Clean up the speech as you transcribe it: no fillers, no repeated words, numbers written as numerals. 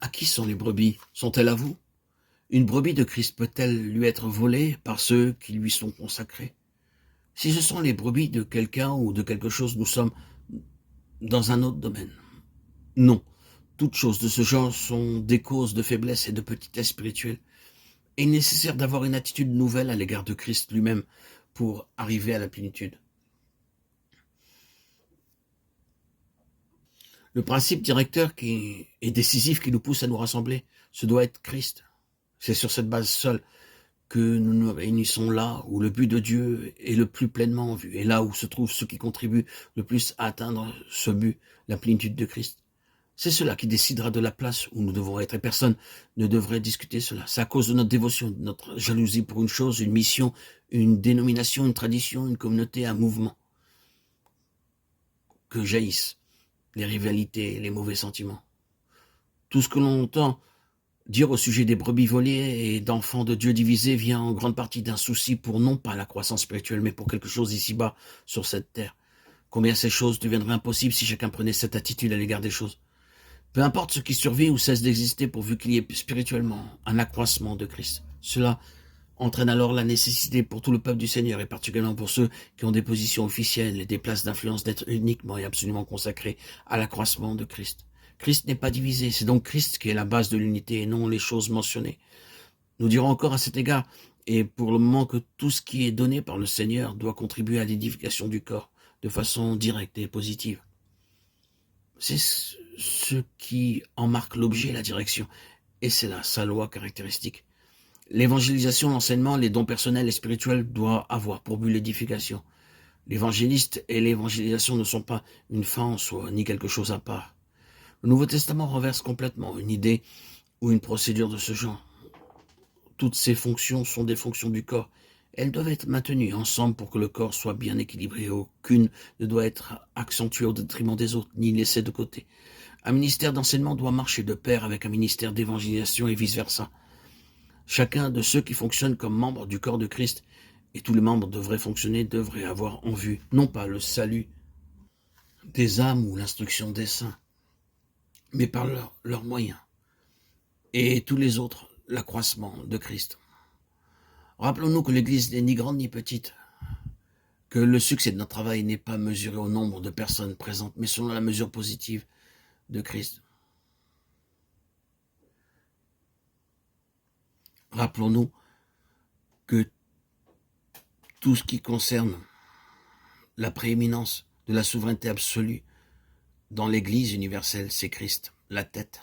À qui sont les brebis? Sont-elles à vous? Une brebis de Christ peut-elle lui être volée par ceux qui lui sont consacrés? Si ce sont les brebis de quelqu'un ou de quelque chose, nous sommes dans un autre domaine. Non, toutes choses de ce genre sont des causes de faiblesse et de petitesse spirituelle. Et il est nécessaire d'avoir une attitude nouvelle à l'égard de Christ lui-même pour arriver à la plénitude. Le principe directeur qui est décisif, qui nous pousse à nous rassembler, ce doit être Christ. C'est sur cette base seule que nous nous réunissons là où le but de Dieu est le plus pleinement en vue, et là où se trouvent ceux qui contribuent le plus à atteindre ce but, la plénitude de Christ. C'est cela qui décidera de la place où nous devons être, et personne ne devrait discuter cela. C'est à cause de notre dévotion, de notre jalousie pour une chose, une mission, une dénomination, une tradition, une communauté, un mouvement, que jaillissent les rivalités et les mauvais sentiments. Tout ce que l'on entend dire au sujet des brebis volées et d'enfants de Dieu divisés vient en grande partie d'un souci pour non pas la croissance spirituelle, mais pour quelque chose ici-bas sur cette terre. Combien ces choses deviendraient impossibles si chacun prenait cette attitude à l'égard des choses. Peu importe ce qui survit ou cesse d'exister pourvu qu'il y ait spirituellement un accroissement de Christ. Cela entraîne alors la nécessité pour tout le peuple du Seigneur, et particulièrement pour ceux qui ont des positions officielles et des places d'influence, d'être uniquement et absolument consacrés à l'accroissement de Christ. Christ n'est pas divisé, c'est donc Christ qui est la base de l'unité et non les choses mentionnées. Nous dirons encore à cet égard, et pour le moment, que tout ce qui est donné par le Seigneur doit contribuer à l'édification du corps de façon directe et positive. C'est ce qui en marque l'objet et la direction, et c'est là sa loi caractéristique. L'évangélisation, l'enseignement, les dons personnels et spirituels doivent avoir pour but l'édification. L'évangéliste et l'évangélisation ne sont pas une fin en soi, ni quelque chose à part. Le Nouveau Testament renverse complètement une idée ou une procédure de ce genre. Toutes ces fonctions sont des fonctions du corps. Elles doivent être maintenues ensemble pour que le corps soit bien équilibré. Aucune ne doit être accentuée au détriment des autres, ni laissée de côté. Un ministère d'enseignement doit marcher de pair avec un ministère d'évangélisation et vice-versa. Chacun de ceux qui fonctionnent comme membres du corps de Christ, et tous les membres devraient fonctionner, devraient avoir en vue, non pas le salut des âmes ou l'instruction des saints, mais par leurs moyens, et tous les autres, l'accroissement de Christ. Rappelons-nous que l'Église n'est ni grande ni petite, que le succès de notre travail n'est pas mesuré au nombre de personnes présentes, mais selon la mesure positive de Christ. Rappelons-nous que tout ce qui concerne la prééminence de la souveraineté absolue dans l'Église universelle, c'est Christ, la tête.